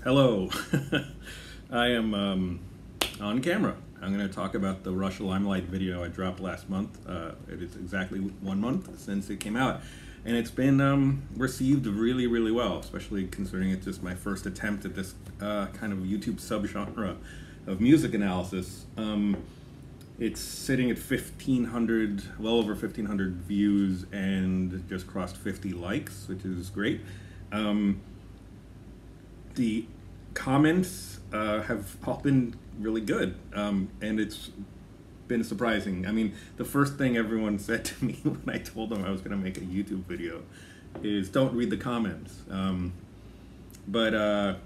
Hello. I am on camera. I'm going to talk about the Russia Limelight video I dropped last month. It is exactly 1 month since it came out, and it's been received really, really well, especially considering it's just my first attempt at this kind of YouTube subgenre of music analysis. It's sitting at 1,500, well over 1,500 views, and just crossed 50 likes, which is great. The comments have all been really good, and it's been surprising. I mean, the first thing everyone said to me when I told them I was going to make a YouTube video is don't read the comments. But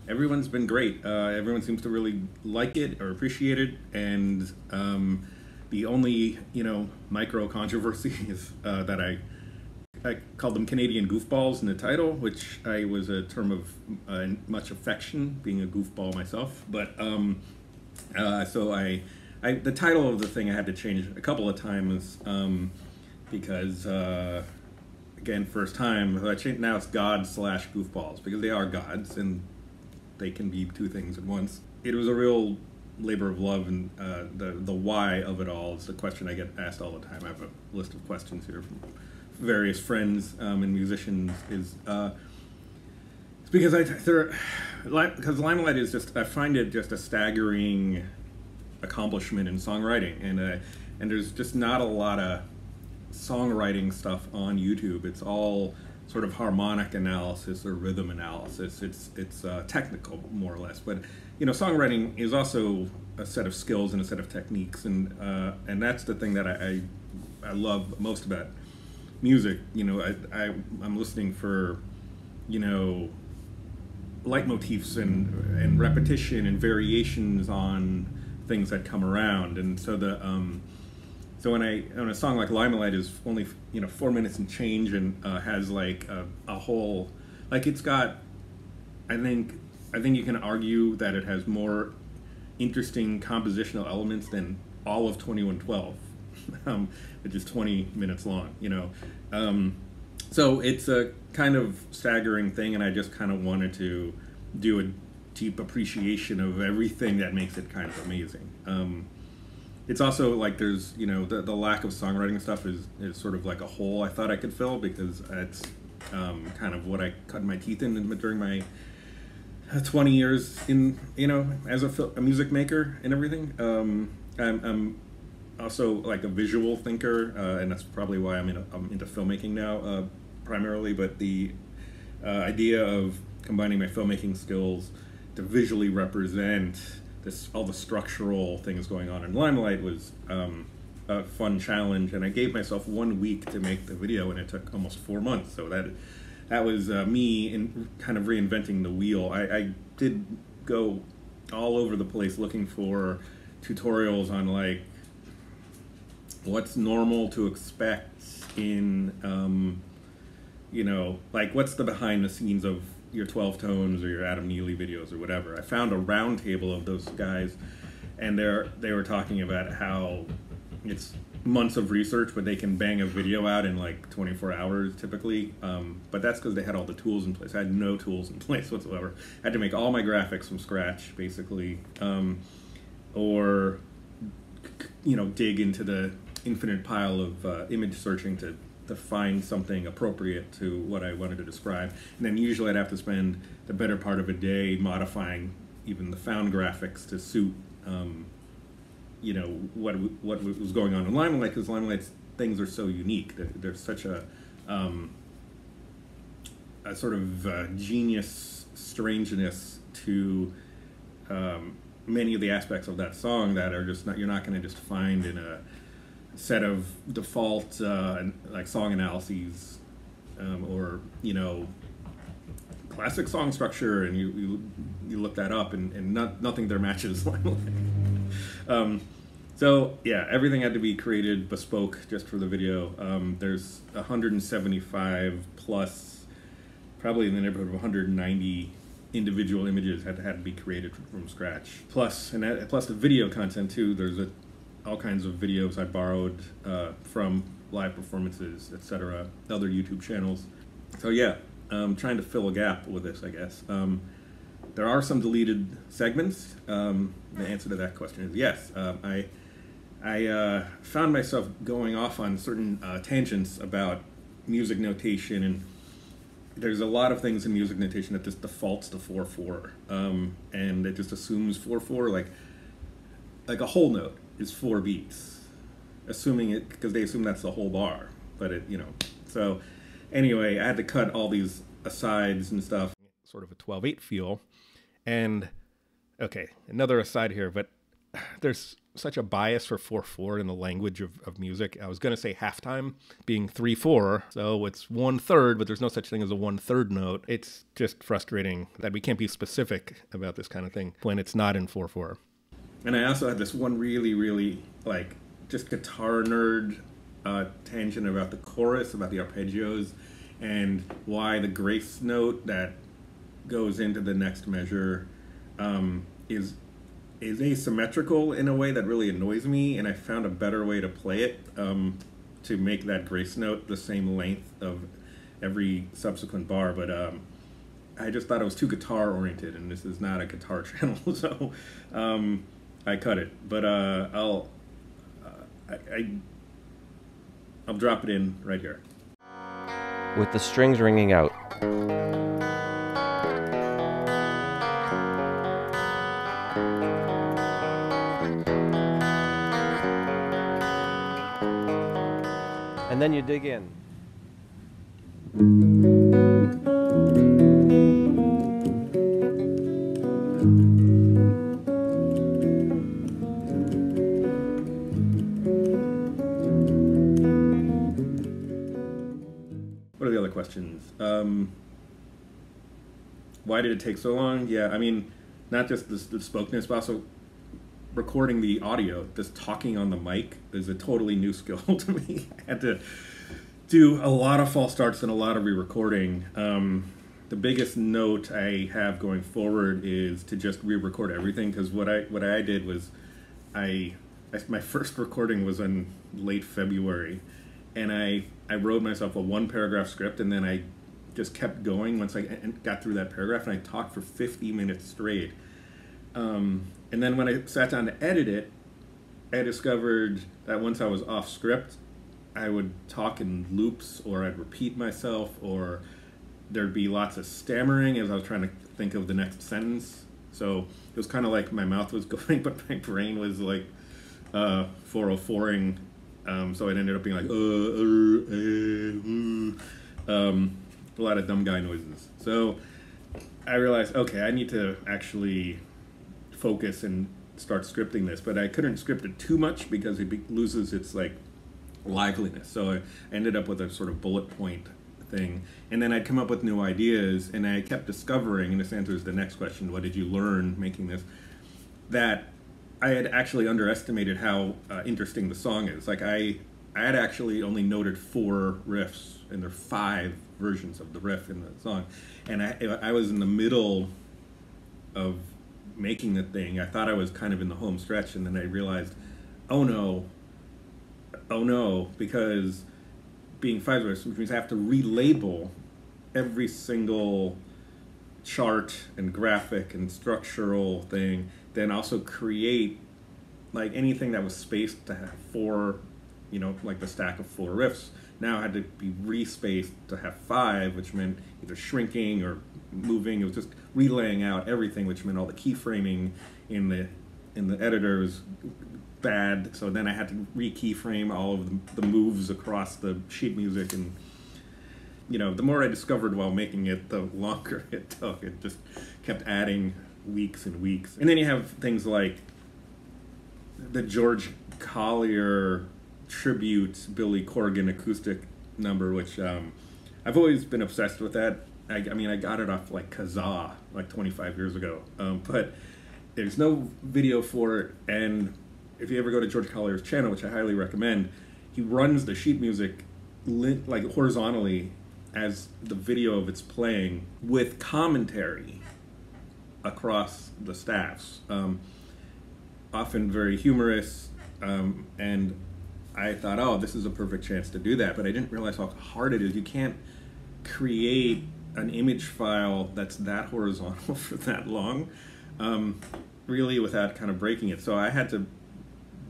everyone's been great. Everyone seems to really like it or appreciate it, and the only, micro controversy is that I called them Canadian goofballs in the title, which was a term of much affection, being a goofball myself. But so the title of the thing I had to change a couple of times because again, first time. So I changed, now it's God/goofballs, because they are gods and they can be two things at once. It was a real labor of love, and the why of it all is the question I get asked all the time. I have a list of questions here from various friends and musicians. It's because because Limelight is just, I find it just a staggering accomplishment in songwriting, and there's just not a lot of songwriting stuff on YouTube. It's all sort of harmonic analysis or rhythm analysis. It's technical, more or less, but songwriting is also a set of skills and a set of techniques, and that's the thing that I love most about music. I'm listening for leitmotifs and repetition and variations on things that come around, and so so when a song like Limelight is only 4 minutes and change, and has like a whole, like, it's got, I think you can argue that it has more interesting compositional elements than all of 2112. Which is 20 minutes long, so it's a kind of staggering thing, and I just kind of wanted to do a deep appreciation of everything that makes it kind of amazing. It's also like there's, the lack of songwriting stuff is sort of like a hole I thought I could fill, because it's kind of what I cut my teeth in during my 20 years in, as a music maker and everything. I'm also like a visual thinker, and that's probably why I'm into filmmaking now, primarily. But the idea of combining my filmmaking skills to visually represent all the structural things going on in Limelight was a fun challenge, and I gave myself 1 week to make the video, and it took almost 4 months. So that was me in kind of reinventing the wheel. I did go all over the place looking for tutorials on like what's normal to expect in, like what's the behind the scenes of your 12 tones or your Adam Neely videos or whatever. I found a round table of those guys, and they were talking about how it's months of research, but they can bang a video out in like 24 hours typically. But that's because they had all the tools in place. I had no tools in place whatsoever. I had to make all my graphics from scratch, basically, or dig into the infinite pile of image searching to find something appropriate to what I wanted to describe. And then usually I'd have to spend the better part of a day modifying even the found graphics to suit what was going on in Limelight, because Limelight's things are so unique. There's such a sort of genius strangeness to many of the aspects of that song that are just you're not going to just find in a set of default like song analyses or classic song structure, and you look that up, and nothing there matches Limelight. So yeah, everything had to be created bespoke just for the video. There's 175 plus, probably in the neighborhood of 190 individual images had to be created from scratch. Plus the video content too. There's all kinds of videos I borrowed from live performances, etc., other YouTube channels. So yeah, trying to fill a gap with this, I guess. there are some deleted segments. The answer to that question is yes. I found myself going off on certain tangents about music notation, and there's a lot of things in music notation that just defaults to 4/4, and it just assumes 4/4, like a whole note is 4 beats, assuming it, because they assume that's the whole bar, but it, you know. So anyway, I had to cut all these asides and stuff, sort of a 12/8 feel. And okay, another aside here, but there's such a bias for 4/4 in the language of music. I was going to say halftime being 3/4, so it's 1/3, but there's no such thing as a 1/3 note. It's just frustrating that we can't be specific about this kind of thing when it's not in 4/4. And I also had this one really, like, just guitar nerd tangent about the chorus, about the arpeggios, and why the grace note that goes into the next measure is asymmetrical in a way that really annoys me, and I found a better way to play it to make that grace note the same length of every subsequent bar, but I just thought it was too guitar oriented, and this is not a guitar channel, so I cut it. But I'll drop it in right here. With the strings ringing out. And then you dig in. What are the other questions? Why did it take so long? Yeah, I mean, not just the spokenness, but also recording the audio. Just talking on the mic is a totally new skill to me. I had to do a lot of false starts and a lot of re-recording. The biggest note I have going forward is to just re-record everything, because what I did was my first recording was in late February, and I wrote myself a 1-paragraph script, and then I just kept going once I got through that paragraph, and I talked for 50 minutes straight. And then when I sat down to edit it, I discovered that once I was off script, I would talk in loops, or I'd repeat myself, or there'd be lots of stammering as I was trying to think of the next sentence. So it was kind of like my mouth was going, but my brain was like 404ing. So it ended up being like a lot of dumb guy noises. So I realized, okay, I need to actually focus and start scripting this, but I couldn't script it too much because it loses its like liveliness. So I ended up with a sort of bullet point thing, and then I'd come up with new ideas, and I kept discovering, and this answers the next question, what did you learn making this, that I had actually underestimated how interesting the song is. Like I had actually only noted 4 riffs, and there are 5 versions of the riff in the song, and I was in the middle of making the thing. I thought I was kind of in the home stretch, and then I realized, oh no, because being 5 riffs, which means I have to relabel every single chart and graphic and structural thing, then also create like anything that was spaced to have 4, you know, like the stack of 4 riffs, now had to be respaced to have 5, which meant either shrinking or moving. It was just relaying out everything, which meant all the keyframing in the editor was bad. So then I had to re-keyframe all of the moves across the sheet music, and you know, the more I discovered while making it, the longer it took. It just kept adding weeks and weeks. And then you have things like the George Collier tribute Billy Corgan acoustic number, which I've always been obsessed with that. I mean, I got it off like Kazaa like 25 years ago, but there's no video for it. And if you ever go to George Collier's channel, which I highly recommend, he runs the sheet music like horizontally as the video of its playing with commentary across the staffs, often very humorous, and I thought, oh, this is a perfect chance to do that, but I didn't realize how hard it is. You can't create an image file that's that horizontal for that long, really without kind of breaking it. So I had to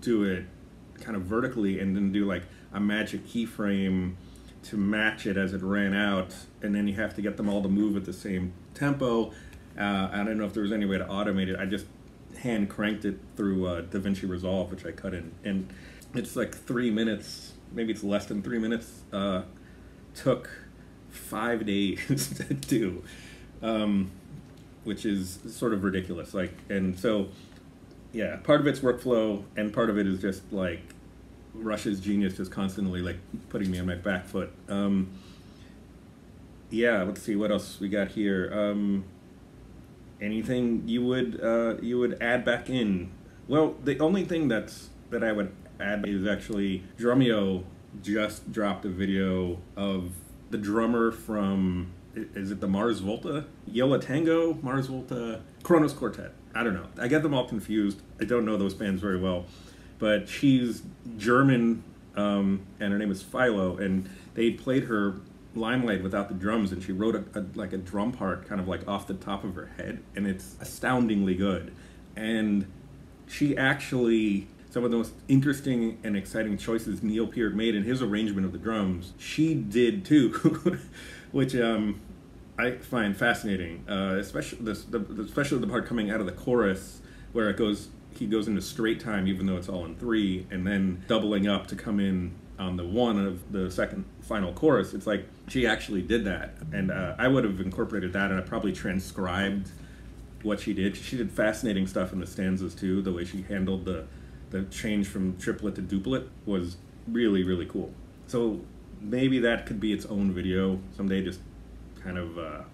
do it kind of vertically and then do like a magic keyframe to match it as it ran out, and then you have to get them all to move at the same tempo. I don't know if there was any way to automate it. I just hand cranked it through DaVinci Resolve, which I cut in, and it's like 3 minutes, maybe it's less than 3 minutes. Took 5 days to do, which is sort of ridiculous. Like, and so, yeah, part of it's workflow, and part of it is just like Rush's genius, just constantly like putting me on my back foot. Yeah, let's see what else we got here. Anything you would add back in? Well, the only thing that I would add is actually Drumeo just dropped a video of the drummer from, is it the MarsVolta? Yola Tango, MarsVolta, Kronos Quartet. I don't know. I get them all confused. I don't know those bands very well. But she's German, and her name is Philo, and they played her Limelight without the drums, and she wrote a drum part kind of like off the top of her head, and it's astoundingly good. And she actually, some of the most interesting and exciting choices Neil Peart made in his arrangement of the drums, she did too, which I find fascinating, especially especially the part coming out of the chorus where he goes into straight time even though it's all in 3, and then doubling up to come in on the 1 of the second final chorus. It's like she actually did that, and I would have incorporated that, and I probably transcribed what she did. She did fascinating stuff in the stanzas too. The way she handled the change from triplet to duplet was really, really cool. So maybe that could be its own video someday, just kind of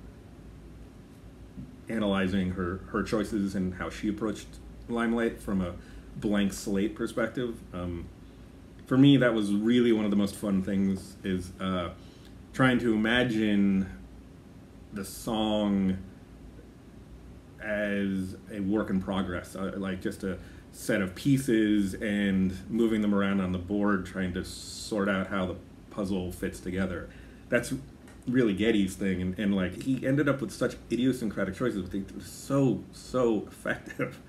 analyzing her choices and how she approached Limelight from a blank slate perspective. For me, that was really one of the most fun things, is trying to imagine the song as a work in progress, like just a set of pieces and moving them around on the board, trying to sort out how the puzzle fits together. That's really Geddy's thing, and like he ended up with such idiosyncratic choices, but they were so effective.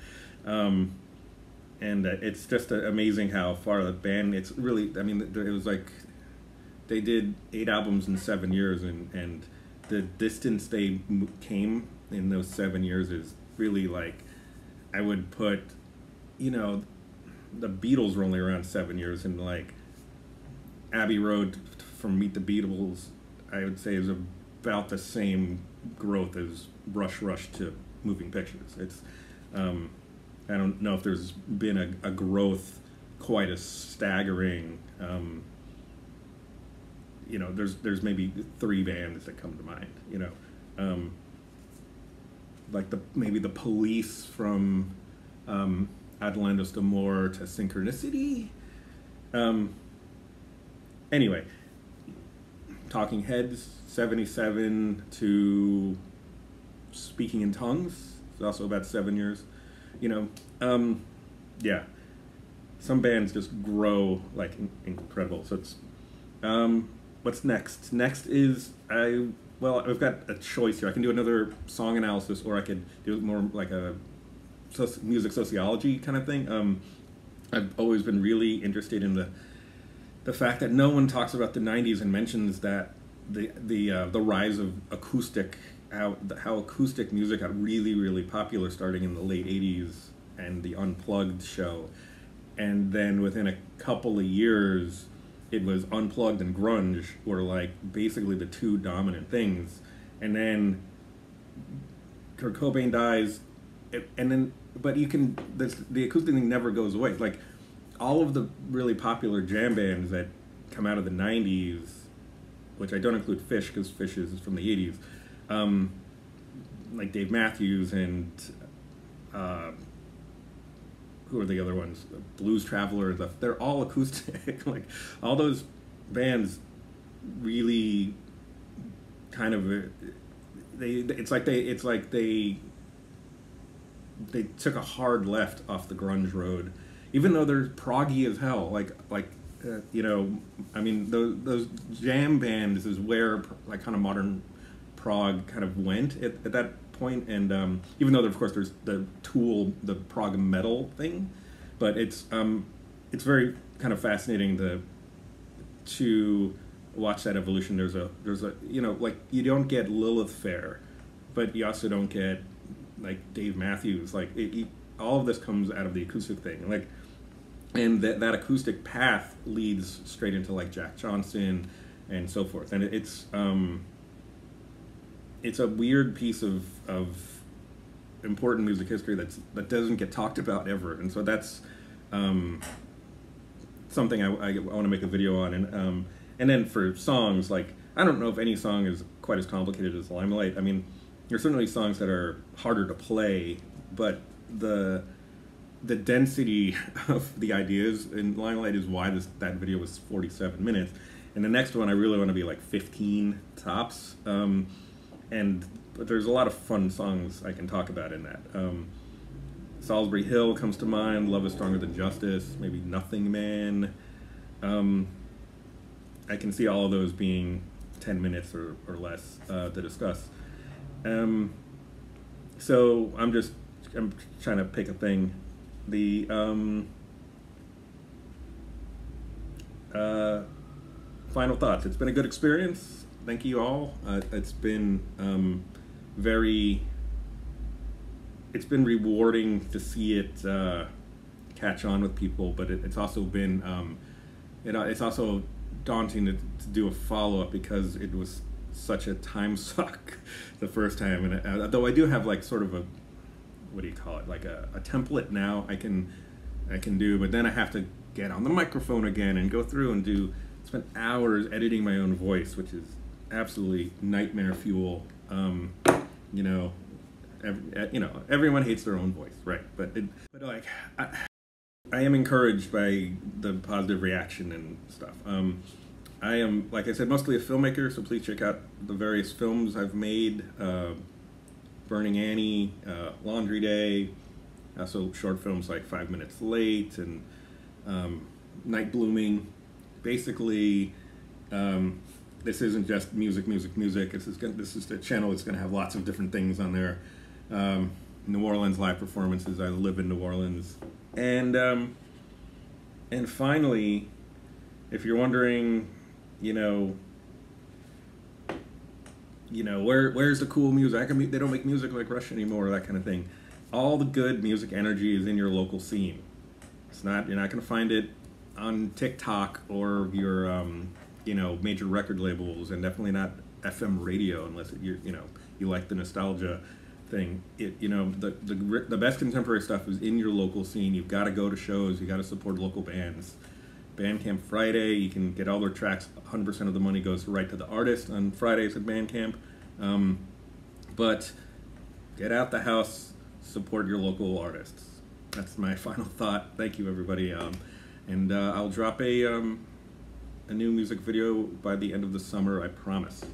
And it's just amazing how far the band, it's really, I mean, it was like they did 8 albums in 7 years, and the distance they came in those 7 years is really, like, I would put, you know, the Beatles were only around 7 years, and like Abbey Road from Meet the Beatles, I would say, is about the same growth as Rush to Moving Pictures. It's I don't know if there's been a growth quite as staggering. You know, there's maybe 3 bands that come to mind. You know, like maybe the Police from Adelantos d'Amor to Synchronicity. Anyway, Talking Heads, 77 to Speaking in Tongues. It's also about 7 years. You know, yeah, some bands just grow like incredible. So it's, what's next? Next is I've got a choice here. I can do another song analysis, or I could do more like a music sociology kind of thing. I've always been really interested in the fact that no one talks about the 90s and mentions that the rise of acoustic, how acoustic music got really, really popular starting in the late 80s, and the Unplugged show. And then within a couple of years, it was Unplugged and grunge were like basically the 2 dominant things. And then Kurt Cobain dies, and then, but the acoustic thing never goes away. Like all of the really popular jam bands that come out of the 90s, which I don't include Phish because Phish is from the 80s, like Dave Matthews and who are the other ones? Blues Traveler. They're all acoustic. Like all those bands really kind of it's like they took a hard left off the grunge road, even though they're proggy as hell. You know, I mean those jam bands is where like kind of modern prog kind of went at that point. And even though, of course, there's the Tool, the prog metal thing, but it's very kind of fascinating to watch that evolution. There's a like, you don't get Lilith Fair, but you also don't get like Dave Matthews. Like all of this comes out of the acoustic thing, like, and that acoustic path leads straight into like Jack Johnson and so forth. And it's a weird piece of important music history that doesn't get talked about ever. And so that's something I want to make a video on. And then for songs, like, I don't know if any song is quite as complicated as Limelight. I mean, there's certainly songs that are harder to play, but the density of the ideas in Limelight is why that video was 47 minutes. And the next one, I really want to be like 15 tops. But there's a lot of fun songs I can talk about in that. Salisbury Hill comes to mind, Love is Stronger Than Justice, maybe Nothing Man. I can see all of those being 10 minutes or less to discuss. So I'm trying to pick a thing. The final thoughts. It's been a good experience. Thank you all. It's been it's been rewarding to see it catch on with people, but it's also been it's also daunting to do a follow-up because it was such a time suck the first time. And though I do have like sort of a, what do you call it, like a template now I can do, but then I have to get on the microphone again and go through and spend hours editing my own voice, which is absolutely nightmare fuel. Everyone hates their own voice, right? But like, I am encouraged by the positive reaction and stuff. I am, like I said, mostly a filmmaker, so please check out the various films I've made. Burning Annie, Laundry Day, also short films like 5 Minutes Late and Night Blooming. Basically, this isn't just music. This is the channel that's going to have lots of different things on there. New Orleans live performances. I live in New Orleans. And finally, if you're wondering, where's the cool music? They don't make music like Rush anymore, that kind of thing. All the good music energy is in your local scene. You're not going to find it on TikTok or your major record labels, and definitely not FM radio unless you like the nostalgia thing. The best contemporary stuff is in your local scene. You've got to go to shows. You got to support local bands. Bandcamp Friday, you can get all their tracks. 100% of the money goes right to the artist on Fridays at Bandcamp. But get out the house, support your local artists. That's my final thought. Thank you, everybody. And I'll drop a new music video by the end of the summer, I promise.